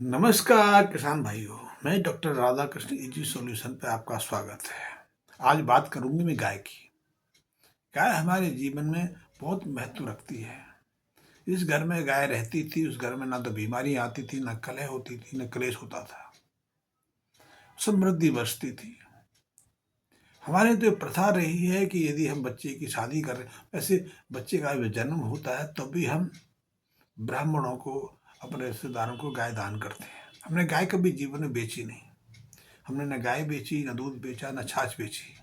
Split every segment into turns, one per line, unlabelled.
नमस्कार किसान भाइयों। मैं डॉक्टर राधाकृष्ण इजी सॉल्यूशन पे आपका स्वागत है। आज बात करूंगी मैं गाय की। गाय हमारे जीवन में बहुत महत्व रखती है। जिस घर में गाय रहती थी उस घर में ना तो बीमारी आती थी, ना कलह होती थी, ना क्लेश होता था। समृद्धि बरसती थी। हमारे तो ये प्रथा रही है कि यदि हम बच्चे की शादी कर रहे, वैसे बच्चे का जन्म होता है तब भी हम ब्राह्मणों को, अपने रिश्तेदारों को गाय दान करते हैं। हमने गाय कभी जीवन में बेची नहीं। हमने न गाय बेची, न दूध बेचा, न छाछ बेची।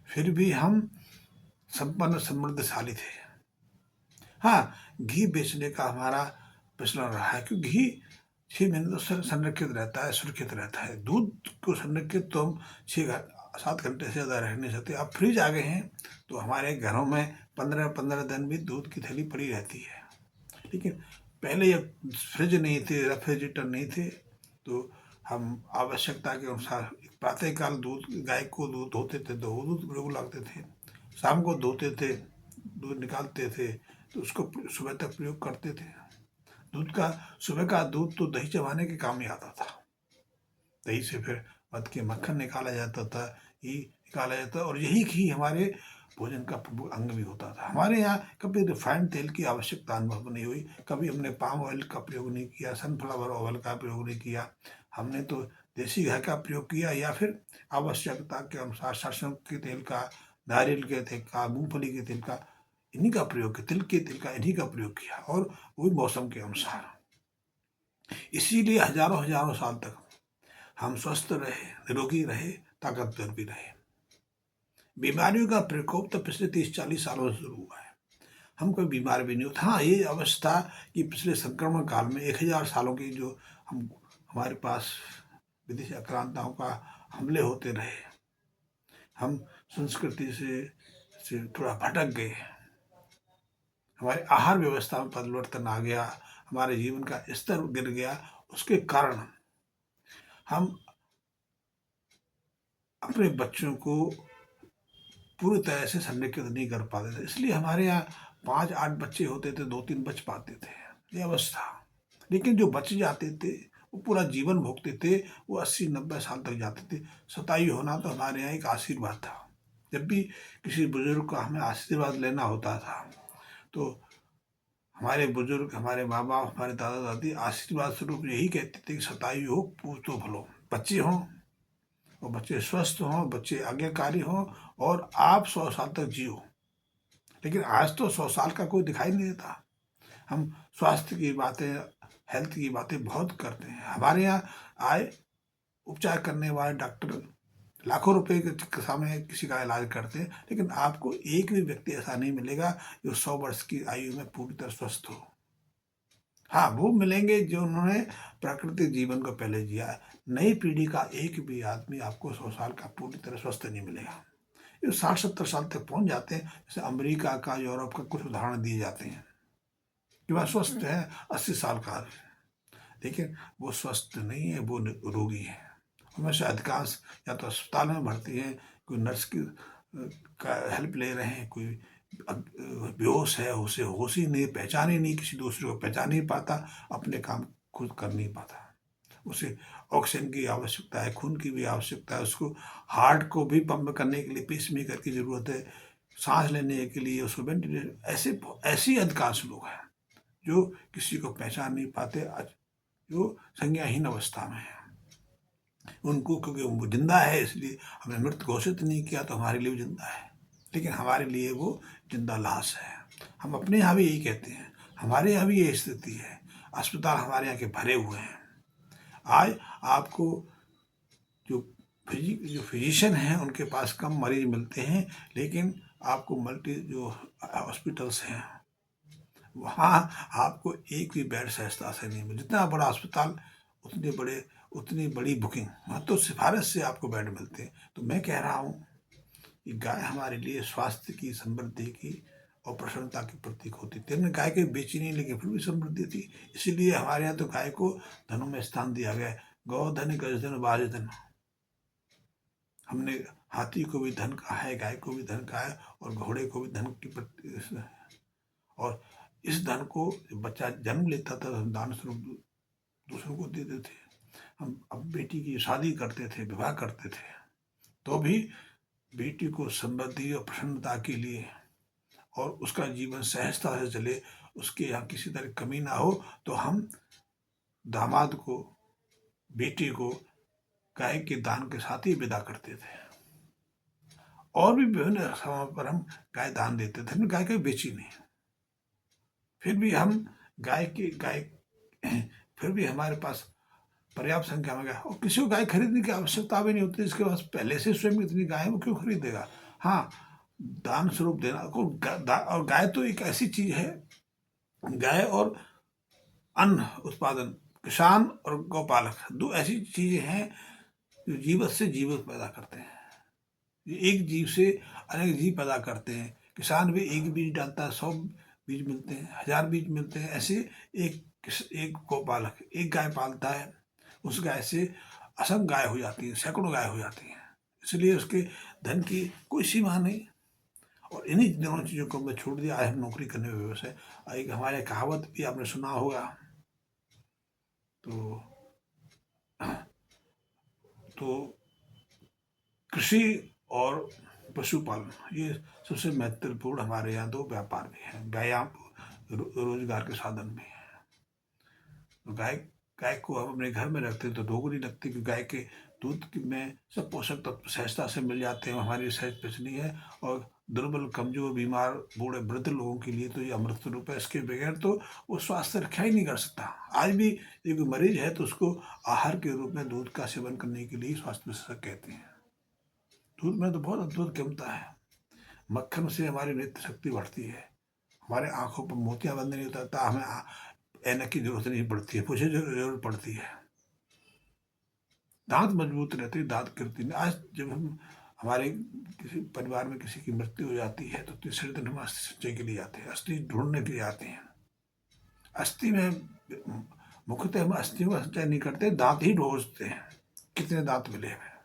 फिर भी हम संपन्न समृद्धशाली थे। हाँ, घी बेचने का हमारा प्रचलन रहा है, क्योंकि घी 6 महीने तो संरक्षित रहता है, सुरक्षित रहता है। दूध को संरक्षित तो हम 6-7 घंटे से ज़्यादा रह नहीं सकते। अब फ्रिज आ गए हैं तो हमारे घरों में 15-15 दिन भी दूध की थैली पड़ी रहती है। लेकिन पहले जब फ्रिज नहीं थे, रेफ्रिजरेटर नहीं थे, तो हम आवश्यकता के अनुसार प्रातःकाल दूध, गाय को दूध धोते थे तो वो दूध प्रयोग लगते थे, शाम को धोते थे, दूध निकालते थे तो उसको सुबह तक प्रयोग करते थे। दूध का, सुबह का दूध तो दही जमाने के काम में आता था। दही से फिर मध के मक्खन निकाला जाता था, घी निकाला जाता, और यही घी हमारे भोजन का प्रमुख अंग भी होता था। हमारे यहाँ कभी रिफाइंड तेल की आवश्यकता अनुभव नहीं हुई। कभी हमने पाम ऑयल का प्रयोग नहीं किया, सनफ्लावर ऑयल का प्रयोग नहीं किया। हमने तो देसी घी का प्रयोग किया, या फिर आवश्यकता के अनुसार सरसों के तेल का, नारियल के तेल का, मूंगफली के तेल का, इन्हीं का प्रयोग किया, तिल के तेल का इन्हीं का प्रयोग किया, और वो भी मौसम के अनुसार। इसीलिए हजारों हजारों साल तक हम स्वस्थ रहे, निरोगी रहे, ताकतवर भी रहे। बीमारियों का प्रकोप तो पिछले 30-40 सालों से शुरू हुआ है। हम कोई बीमार भी नहीं होता। हाँ, ये अवस्था कि पिछले संक्रमण काल में 1000 सालों की जो हम, हमारे पास विदेशी आक्रांताओं का हमले होते रहे, हम संस्कृति से थोड़ा भटक गए, हमारे आहार व्यवस्था में परिवर्तन आ गया, हमारे जीवन का स्तर गिर गया। उसके कारण हम अपने बच्चों को पूरी तरह से संरक्षित नहीं कर पाते थे। इसलिए हमारे यहाँ 5-8 बच्चे होते थे, 2-3 बच पाते थे, ये अवस्था। लेकिन जो बच जाते थे वो पूरा जीवन भोगते थे, वो 80-90 साल तक जाते थे। शतायु होना तो हमारे यहाँ एक आशीर्वाद था। जब भी किसी बुजुर्ग का हमें आशीर्वाद लेना होता था तो हमारे बुजुर्ग, हमारे माँ बाप, हमारे दादा दादी आशीर्वाद स्वरूप यही कहते थे कि शतायु हो, पूतो भलो। बच्चे हों और बच्चे स्वस्थ हों, बच्चे आज्ञाकारी हों, और आप 100 साल तक जियो। लेकिन आज तो 100 साल का कोई दिखाई नहीं देता। हम स्वास्थ्य की बातें, हेल्थ की बातें बहुत करते हैं। हमारे यहाँ आए, उपचार करने वाले डॉक्टर लाखों रुपए के चिकित्सा में किसी का इलाज करते हैं, लेकिन आपको एक भी व्यक्ति ऐसा नहीं मिलेगा जो 100 वर्ष की आयु में पूरी तरह स्वस्थ हो। हाँ, वो मिलेंगे जो उन्होंने प्राकृतिक जीवन को पहले जिया है। नई पीढ़ी का एक भी आदमी आपको 100 साल का पूरी तरह स्वस्थ नहीं मिलेगा। ये 60-70 साल तक पहुंच जाते हैं। जैसे अमेरिका का, यूरोप का कुछ उदाहरण दिए जाते हैं कि वह स्वस्थ है, 80 साल का, लेकिन वो स्वस्थ नहीं है, वो रोगी है। उनमें से अधिकांश या तो अस्पताल में भर्ती हैं, कोई नर्स की का हेल्प ले रहे हैं, कोई बेहोश है, उसे होश ही नहीं, पहचान ही नहीं, किसी दूसरे को पहचान नहीं पाता, अपने काम खुद कर नहीं पाता। उसे ऑक्सीजन की आवश्यकता है, खून की भी आवश्यकता है, उसको हार्ट को भी पंप करने के लिए पेसमेकर की ज़रूरत है, सांस लेने के लिए उसको वेंटिलेटर। ऐसे अधिकांश लोग हैं जो किसी को पहचान नहीं पाते, जो संज्ञाहीन अवस्था में है। उनको, क्योंकि वो जिंदा है इसलिए हमने मृत घोषित नहीं किया, तो हमारे लिए वो जिंदा है, लेकिन हमारे लिए वो जिंदा लाश है। हम अपने यहाँ भी यही कहते हैं, हमारे यहाँ भी यही स्थिति है। अस्पताल हमारे यहाँ के भरे हुए हैं। आज आपको जो फिजिशियन हैं उनके पास कम मरीज मिलते हैं, लेकिन आपको मल्टी जो हॉस्पिटल्स हैं वहाँ आपको एक भी बेड सहजता से नहीं मिले। जितना बड़ा अस्पताल उतनी बड़ी बुकिंग, वहाँ तो सिफारिश से आपको बेड मिलते हैं। तो मैं कह रहा हूँ कि गाय हमारे लिए स्वास्थ्य की, समृद्धि की और प्रसन्नता की प्रतीक होती थी। हमने गाय के बेची नहीं, लेकिन फिर भी समृद्धि थी। इसीलिए हमारे यहाँ तो गाय को धनों में स्थान दिया गया है। गौधन गजधन बाजधन। हमने हाथी को भी धन कहा है, गाय को भी धन कहा है, और घोड़े को भी धन की और इस धन को बच्चा जन्म लेता था, दान स्वरूप दूसरों को देते थे। हम अब बेटी की शादी करते थे, विवाह करते थे, तो भी बेटी को समृद्धि और प्रसन्नता के लिए और उसका जीवन सहजता से चले, उसके यहाँ किसी तरह कमी ना हो, तो हम दामाद को, बेटी को गाय के दान के साथ ही विदा करते थे। और भी विभिन्न समय पर हम गाय दान देते थे, हमने गाय कभी बेची नहीं। फिर भी हम गाय फिर भी हमारे पास पर्याप्त संख्या में गाय, और किसी को गाय खरीदने की आवश्यकता भी नहीं होती, जिसके पास पहले से स्वयं इतनी गाय है वो क्यों खरीदेगा। हाँ, दान स्वरूप देना को और गाय तो एक ऐसी चीज है, गाय और अन्न उत्पादन, किसान और गौपालक दो ऐसी चीजें हैं जो जीवत से जीवत पैदा करते हैं। ये एक जीव से अनेक जीव पैदा करते हैं। किसान भी एक बीज डालता है, 100 बीज मिलते हैं, 1000 बीज मिलते हैं। ऐसे एक गौपालक एक गाय पालता है, उस गाय से असंख्य गाय हो जाती है, सैकड़ों गाय हो जाती हैं। इसलिए उसके धन की कोई सीमा नहीं। और इन्हीं दोनों चीज़ों को मैं छोड़ दिया, आज हम नौकरी करने में व्यवस्था है। एक हमारे कहावत भी आपने सुना होगा, तो कृषि और पशुपालन ये सबसे महत्वपूर्ण हमारे यहाँ दो व्यापार भी हैं, व्यायाम रोजगार के साधन भी हैं। तो गाय गाय को हम अपने घर में रखते हैं तो रोग नहीं लगती, क्योंकि गाय के दूध में सब पोषक तत्व सहजता से मिल जाते हैं, हमारी सहज पचनी है। और दुर्बल, कमजोर, बीमार, बूढ़े, वृद्ध लोगों के लिए तो ये अमृत स्वरूप है। इसके बगैर तो वो स्वास्थ्य रक्षा ही नहीं कर सकता। आज भी एक मरीज है तो उसको आहार के रूप में दूध का सेवन करने के लिए स्वास्थ्य विशेषज्ञ कहते हैं। दूध में तो बहुत अद्भुत कीमता है। मक्खन से हमारी नेत्र शक्ति बढ़ती है, हमारे आंखों पर मोतियां बंद नहीं उतरता, हमें ऐनक की जरूरत नहीं पड़ती है, मुझे जरूरत पड़ती है। दांत मजबूत रहते हैं, दांत गिरती नहीं। आज जब हम हमारे किसी परिवार में किसी की मृत्यु हो जाती है तो तीसरे दिन हम अस्थि संचय के लिए जाते हैं, अस्थि ढूंढने के लिए आते हैं। अस्थि में मुख्यतः हम अस्थियों का संचय नहीं करते, दांत ही ढूंढते हैं, कितने दांत मिले हैं।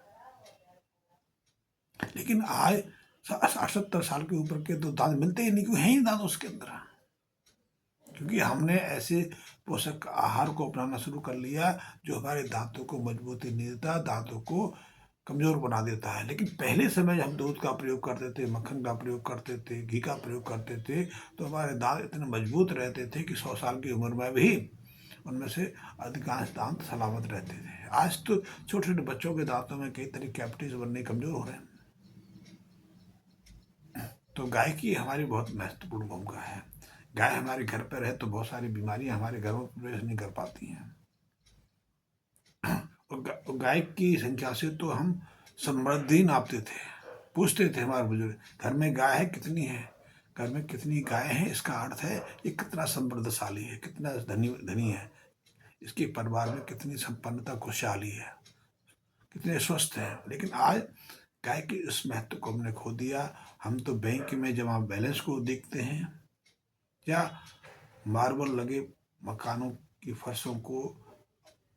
लेकिन आज 70 साल के ऊपर के तो दांत मिलते ही नहीं, क्यों है ही दांत उसके अंदर, क्योंकि हमने ऐसे पोषक आहार को अपनाना शुरू कर लिया जो हमारे दांतों को मजबूती नहीं देता, दांतों को कमजोर बना देता है। लेकिन पहले समय हम दूध का प्रयोग करते थे, मक्खन का प्रयोग करते थे, घी का प्रयोग करते थे, तो हमारे दांत इतने मजबूत रहते थे कि 100 साल की उम्र में भी उनमें से अधिकांश दांत सलामत रहते थे। आज तो छोटे छोटे बच्चों के दांतों में कई तरह कैविटीज बनने कमजोर हो रहे हैं। तो गाय की हमारी बहुत महत्वपूर्ण भूमिका है। गाय हमारे घर पर है तो बहुत सारी बीमारियां हमारे घरों में प्रवेश नहीं कर पाती हैं। और गाय की संख्या से तो हम समृद्धि नापते थे, पूछते थे हमारे बुजुर्ग, घर में गाय है कितनी है, घर में कितनी गाय है, इसका अर्थ है ये कितना समृद्धशाली है, कितना धनी है, इसके परिवार में कितनी संपन्नता, खुशहाली है, कितने स्वस्थ हैं। लेकिन आज गाय के इस महत्व को हमने खो दिया। हम तो बैंक में जमा बैलेंस को देखते हैं या मार्बल लगे मकानों की फर्शों को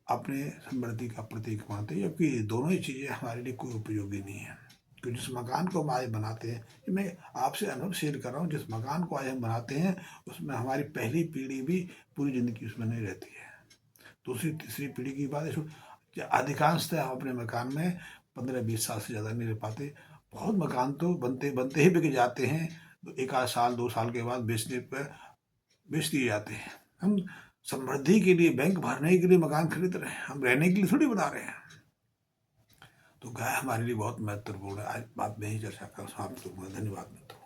अपने समृद्धि का प्रतीक मानते हैं, जबकि दोनों ही चीज़ें हमारे लिए कोई उपयोगी नहीं है। क्योंकि जिस मकान को हम आज बनाते हैं, ये मैं आपसे अनुभव शेयर कर रहा हूँ, जिस मकान को आज हम बनाते हैं उसमें हमारी पहली पीढ़ी भी पूरी जिंदगी उसमें नहीं रहती है। दूसरी तीसरी पीढ़ी की बात है, अधिकांशतः हम अपने मकान में 15-20 साल से ज़्यादा नहीं रह पाते। बहुत मकान तो बनते बनते ही बिक जाते हैं, तो 1 आध साल 2 साल के बाद बेच दिए जाते हैं। हम समृद्धि के लिए, बैंक भरने के लिए मकान खरीद रहे हैं, हम रहने के लिए थोड़ी बना रहे हैं। तो गाय हमारे लिए बहुत महत्वपूर्ण है। आज बात में ही चर्चा कर समाप्त करूंगा। धन्यवाद मित्रों।